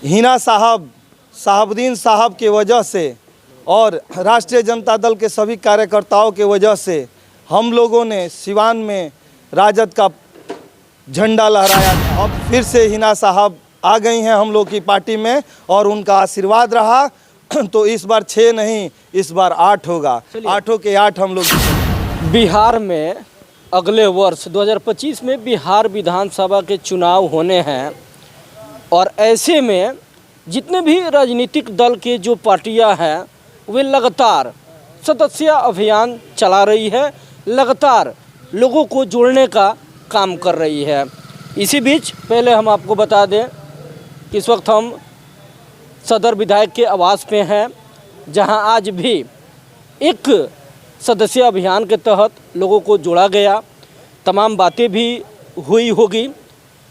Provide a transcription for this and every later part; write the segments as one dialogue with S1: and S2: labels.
S1: हिना साहब, साहबुद्दीन साहब की वजह से और राष्ट्रीय जनता दल के सभी कार्यकर्ताओं के वजह से हम लोगों ने सिवान में राजद का झंडा लहराया। अब फिर से हिना साहब आ गई हैं हम लोग की पार्टी में और उनका आशीर्वाद रहा तो इस बार 6 नहीं, इस बार 8 होगा। 8 के 8 हम लोग।
S2: बिहार में अगले वर्ष 2025 में बिहार विधानसभा के चुनाव होने हैं और ऐसे में जितने भी राजनीतिक दल के जो पार्टियां हैं वे लगातार सदस्य अभियान चला रही है, लगातार लोगों को जोड़ने का काम कर रही है। इसी बीच पहले हम आपको बता दें कि इस वक्त हम सदर विधायक के आवास पे हैं, जहां आज भी एक सदस्य अभियान के तहत लोगों को जोड़ा गया, तमाम बातें भी हुई होगी।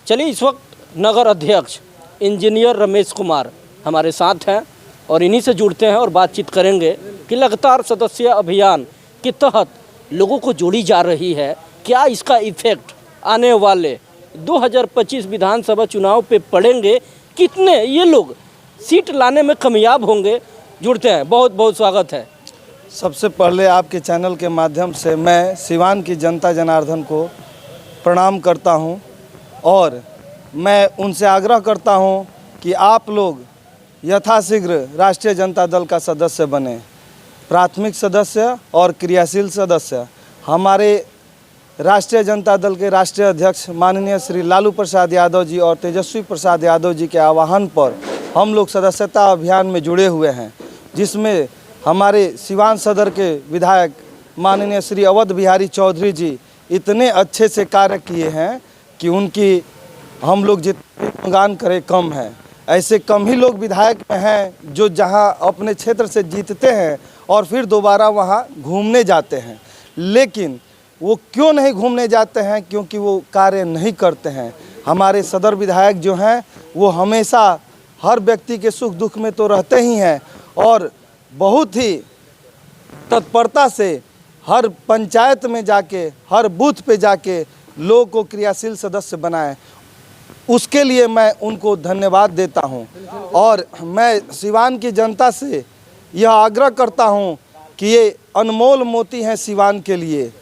S2: चलिए, इस वक्त नगर अध्यक्ष इंजीनियर रमेश कुमार हमारे साथ हैं और इन्हीं से जुड़ते हैं और बातचीत करेंगे कि लगातार सदस्य अभियान के तहत लोगों को जोड़ी जा रही है, क्या इसका इफ़ेक्ट आने वाले 2025 विधानसभा चुनाव पे पड़ेंगे, कितने ये लोग सीट लाने में कामयाब होंगे। जुड़ते हैं, बहुत बहुत स्वागत है।
S1: सबसे पहले आपके चैनल के माध्यम से मैं सिवान की जनता जनार्दन को प्रणाम करता हूं और मैं उनसे आग्रह करता हूं कि आप लोग यथाशीघ्र राष्ट्रीय जनता दल का सदस्य बने, प्राथमिक सदस्य और क्रियाशील सदस्य। हमारे राष्ट्रीय जनता दल के राष्ट्रीय अध्यक्ष माननीय श्री लालू प्रसाद यादव जी और तेजस्वी प्रसाद यादव जी के आह्वान पर हम लोग सदस्यता अभियान में जुड़े हुए हैं, जिसमें हमारे सिवान सदर के विधायक माननीय श्री अवध बिहारी चौधरी जी इतने अच्छे से कार्य किए हैं कि उनकी हम लोग जितने गुणगान करें कम है। ऐसे कम ही लोग विधायक में हैं जो जहां अपने क्षेत्र से जीतते हैं और फिर दोबारा वहां घूमने जाते हैं, लेकिन वो क्यों नहीं घूमने जाते हैं? क्योंकि वो कार्य नहीं करते हैं। हमारे सदर विधायक जो हैं वो हमेशा हर व्यक्ति के सुख दुख में तो रहते ही हैं और बहुत ही तत्परता से हर पंचायत में जाके, हर बूथ पे जाके लोगों को क्रियाशील सदस्य बनाएं। उसके लिए मैं उनको धन्यवाद देता हूं और मैं सिवान की जनता से यह आग्रह करता हूं कि ये अनमोल मोती हैं सिवान के लिए।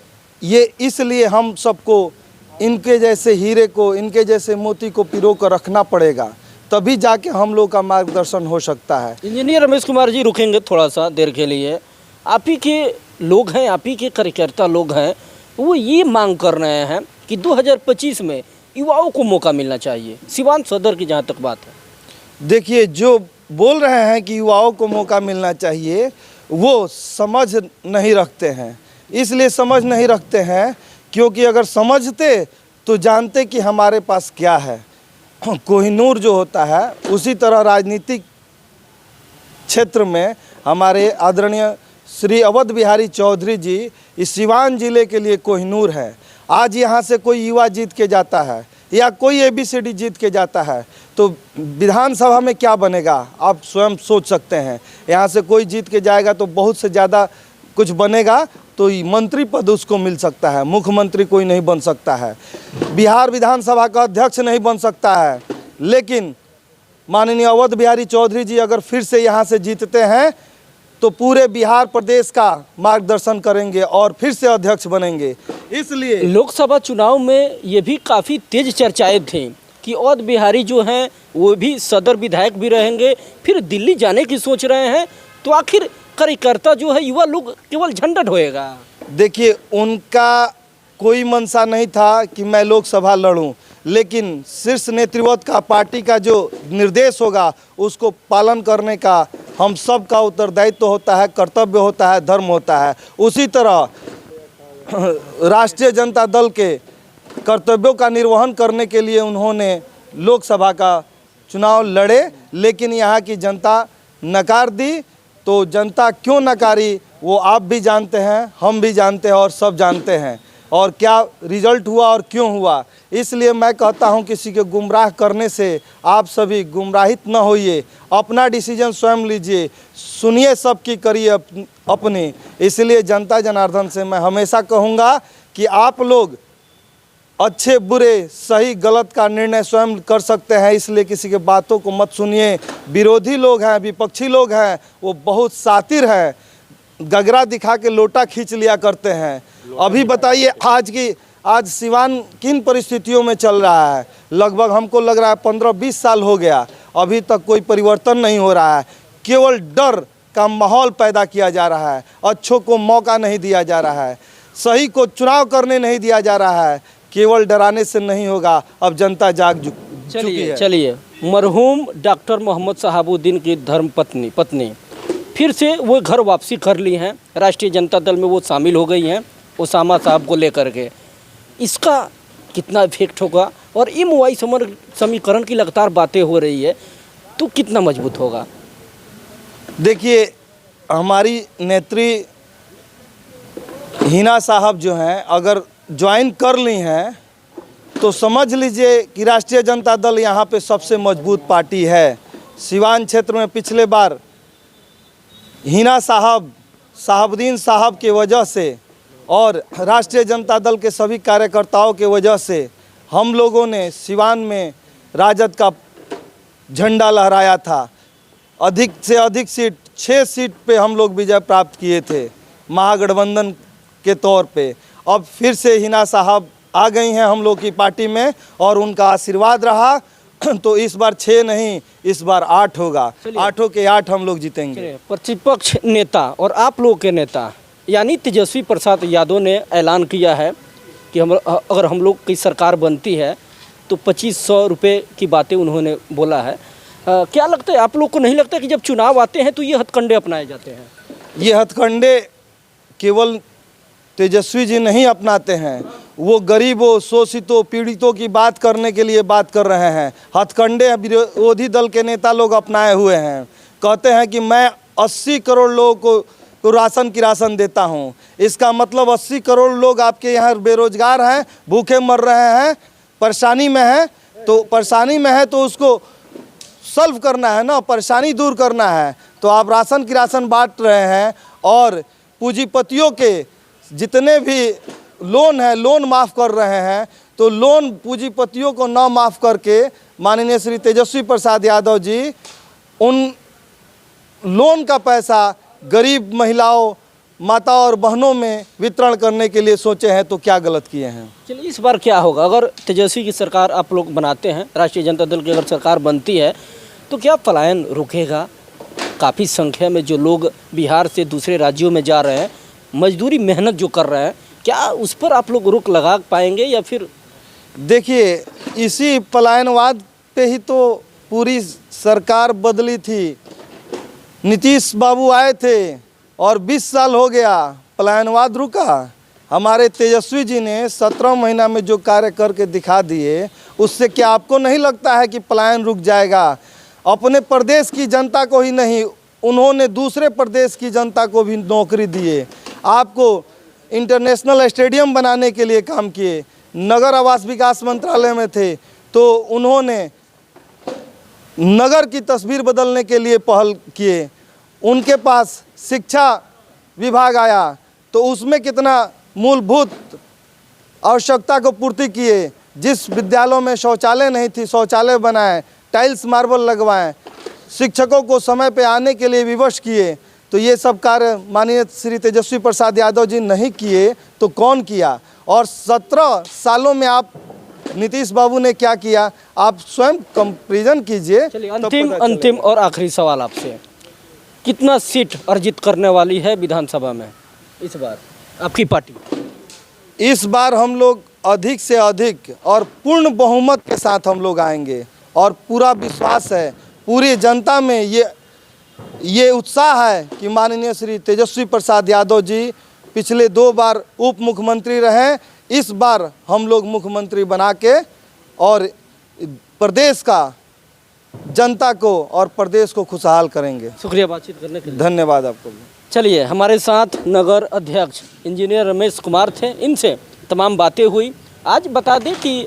S1: ये इसलिए हम सबको इनके जैसे हीरे को, इनके जैसे मोती को पिरो कर रखना पड़ेगा, तभी जाके हम लोग का मार्गदर्शन हो सकता है।
S2: इंजीनियर रमेश कुमार जी, रुकेंगे थोड़ा सा देर के लिए। आप ही के लोग हैं, आप ही के कार्यकर्ता लोग हैं, वो ये मांग कर रहे हैं कि 2025 में युवाओं को मौका मिलना चाहिए। सिवान सदर की जहाँ तक बात है,
S1: देखिए, जो बोल रहे हैं कि युवाओं को मौका मिलना चाहिए वो समझ नहीं रखते हैं। इसलिए समझ नहीं रखते हैं क्योंकि अगर समझते तो जानते कि हमारे पास क्या है। कोहिनूर जो होता है, उसी तरह राजनीतिक क्षेत्र में हमारे आदरणीय श्री अवध बिहारी चौधरी जी इस सिवान जिले के लिए कोहिनूर है। आज यहाँ से कोई युवा जीत के जाता है या कोई ABCD जीत के जाता है तो विधानसभा में क्या बनेगा आप स्वयं सोच सकते हैं। यहाँ से कोई जीत के जाएगा तो बहुत से ज़्यादा कुछ बनेगा, तो मंत्री पद उसको मिल सकता है, मुख्यमंत्री कोई नहीं बन सकता है, बिहार विधानसभा का अध्यक्ष नहीं बन सकता है। लेकिन माननीय अवध बिहारी चौधरी जी अगर फिर से यहाँ से जीतते हैं तो पूरे बिहार प्रदेश का मार्गदर्शन करेंगे और फिर से अध्यक्ष बनेंगे। इसलिए
S2: लोकसभा चुनाव में ये भी काफ़ी तेज चर्चाएं थी कि अवध बिहारी जो हैं वो भी सदर विधायक भी रहेंगे, फिर दिल्ली जाने की सोच रहे हैं, तो आखिर कार्यकर्ता जो है, युवा लोग केवल झंडा ढोएगा।
S1: देखिए, उनका कोई मंशा नहीं था कि मैं लोकसभा लड़ूं, लेकिन शीर्ष नेतृत्व का, पार्टी का जो निर्देश होगा उसको पालन करने का हम सब का उत्तरदायित्व होता है, कर्तव्य होता है, धर्म होता है। उसी तरह राष्ट्रीय जनता दल के कर्तव्यों का निर्वहन करने के लिए उन्होंने लोकसभा का चुनाव लड़े, लेकिन यहाँ की जनता नकार दी। तो जनता क्यों नकारी वो आप भी जानते हैं, हम भी जानते हैं और सब जानते हैं, और क्या रिजल्ट हुआ और क्यों हुआ। इसलिए मैं कहता हूं किसी के गुमराह करने से आप सभी गुमराहित न होइए, अपना डिसीजन स्वयं लीजिए, सुनिए सबकी, करिए अपनी। इसलिए जनता जनार्दन से मैं हमेशा कहूँगा कि आप लोग अच्छे बुरे सही गलत का निर्णय स्वयं कर सकते हैं, इसलिए किसी के बातों को मत सुनिए। विरोधी लोग हैं, विपक्षी लोग हैं, वो बहुत शातिर हैं, गगरा दिखा के लोटा खींच लिया करते हैं। अभी बताइए आज सिवान किन परिस्थितियों में चल रहा है। लगभग हमको लग रहा है 15-20 साल हो गया, अभी तक कोई परिवर्तन नहीं हो रहा है। केवल डर का माहौल पैदा किया जा रहा है, अच्छों को मौका नहीं दिया जा रहा है, सही को चुनाव करने नहीं दिया जा रहा है। केवल डराने से नहीं होगा, अब जनता जाग चुकी है।
S2: चलिए, मरहूम डॉक्टर मोहम्मद शहाबुद्दीन की पत्नी फिर से वो घर वापसी कर ली हैं, राष्ट्रीय जनता दल में वो शामिल हो गई हैं ओसामा साहब को लेकर के। इसका कितना इफेक्ट होगा? और MOI समीकरण की लगातार बातें हो रही है, तो कितना मजबूत होगा?
S1: देखिए, हमारी नेत्री हिना साहब जो हैं, अगर ज्वाइन कर ली हैं तो समझ लीजिए कि राष्ट्रीय जनता दल यहाँ पे सबसे मजबूत पार्टी है। सिवान क्षेत्र में पिछले बार हिना शहाबुद्दीन साहब की वजह से और राष्ट्रीय जनता दल के सभी कार्यकर्ताओं के वजह से हम लोगों ने सिवान में राजद का झंडा लहराया था। अधिक से अधिक सीट 6 सीट पे हम लोग विजय प्राप्त किए थे महागठबंधन के तौर पे। अब फिर से हिना साहब आ गई हैं हम लोग की पार्टी में और उनका आशीर्वाद रहा तो इस बार 6 नहीं, इस बार 8 होगा। 8 के 8 हम लोग जीतेंगे।
S2: प्रतिपक्ष नेता और आप लोग के नेता यानी तेजस्वी प्रसाद यादव ने ऐलान किया है कि अगर हम लोग की सरकार बनती है तो 2500 रुपये की बातें उन्होंने बोला है। क्या लगता है, आप लोग को नहीं लगता कि जब चुनाव आते हैं तो ये हथकंडे अपनाए जाते हैं? ये
S1: हथकंडे केवल तेजस्वी जी नहीं अपनाते हैं, वो गरीबों, शोषितों, पीड़ितों की बात करने के लिए बात कर रहे हैं। हथकंडे विरोधी दल के नेता लोग अपनाए हुए हैं। कहते हैं कि मैं 80 करोड़ लोगों को राशन की राशन देता हूं। इसका मतलब 80 करोड़ लोग आपके यहाँ बेरोजगार हैं, भूखे मर रहे हैं, परेशानी में हैं। तो परेशानी में है तो उसको सॉल्व करना है ना, परेशानी दूर करना है। तो आप राशन की राशन बांट रहे हैं और पूंजीपतियों के जितने भी लोन है लोन माफ़ कर रहे हैं। तो लोन पूंजीपतियों को ना माफ़ करके माननीय श्री तेजस्वी प्रसाद यादव जी उन लोन का पैसा गरीब महिलाओं, माता और बहनों में वितरण करने के लिए सोचे हैं, तो क्या गलत किए हैं?
S2: चलिए, इस बार क्या होगा? अगर तेजस्वी की सरकार आप लोग बनाते हैं, राष्ट्रीय जनता दल की अगर सरकार बनती है तो क्या पलायन रुकेगा? काफ़ी संख्या में जो लोग बिहार से दूसरे राज्यों में जा रहे हैं, मजदूरी मेहनत जो कर रहे हैं, क्या उस पर आप लोग रोक लगा पाएंगे या फिर?
S1: देखिए, इसी पलायनवाद पे ही तो पूरी सरकार बदली थी। नीतीश बाबू आए थे और 20 साल हो गया, पलायनवाद रुका? हमारे तेजस्वी जी ने 17 महीना में जो कार्य करके दिखा दिए, उससे क्या आपको नहीं लगता है कि पलायन रुक जाएगा? अपने प्रदेश की जनता को ही नहीं, उन्होंने दूसरे प्रदेश की जनता को भी नौकरी दिए। आपको इंटरनेशनल स्टेडियम बनाने के लिए काम किए। नगर आवास विकास मंत्रालय में थे तो उन्होंने नगर की तस्वीर बदलने के लिए पहल किए। उनके पास शिक्षा विभाग आया तो उसमें कितना मूलभूत आवश्यकता को पूर्ति किए। जिस विद्यालयों में शौचालय नहीं थी, शौचालय बनाए, टाइल्स मार्बल लगवाएं, शिक्षकों को समय पे आने के लिए विवश किए। तो ये सब कार्य माननीय श्री तेजस्वी प्रसाद यादव जी नहीं किए तो कौन किया? और 17 सालों में आप नीतीश बाबू ने क्या किया, आप स्वयं कंपैरिजन कीजिए।
S2: चलिए, अंतिम और आखिरी सवाल आपसे, कितना सीट अर्जित करने वाली है विधानसभा में इस बार आपकी पार्टी?
S1: इस बार हम लोग अधिक से अधिक और पूर्ण बहुमत के साथ हम लोग आएंगे और पूरा विश्वास है, पूरी जनता में ये उत्साह है कि माननीय श्री तेजस्वी प्रसाद यादव जी पिछले 2 बार उप मुख्यमंत्री रहे, इस बार हम लोग मुख्यमंत्री बना के और प्रदेश का जनता को और प्रदेश को खुशहाल करेंगे।
S2: शुक्रिया बातचीत करने के लिए।
S1: धन्यवाद आपको।
S2: चलिए, हमारे साथ नगर अध्यक्ष इंजीनियर रमेश कुमार थे, इनसे तमाम बातें हुई। आज बता दें कि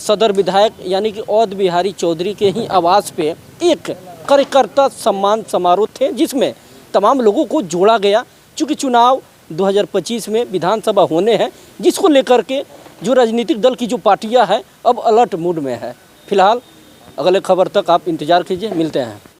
S2: सदर विधायक यानी कि अवध बिहारी चौधरी के ही आवास पे एक कार्यकर्ता सम्मान समारोह थे जिसमें तमाम लोगों को जोड़ा गया। चूँकि चुनाव 2025 में विधानसभा होने हैं, जिसको लेकर के जो राजनीतिक दल की जो पार्टियां हैं अब अलर्ट मूड में है। फिलहाल अगले खबर तक आप इंतज़ार कीजिए, मिलते हैं।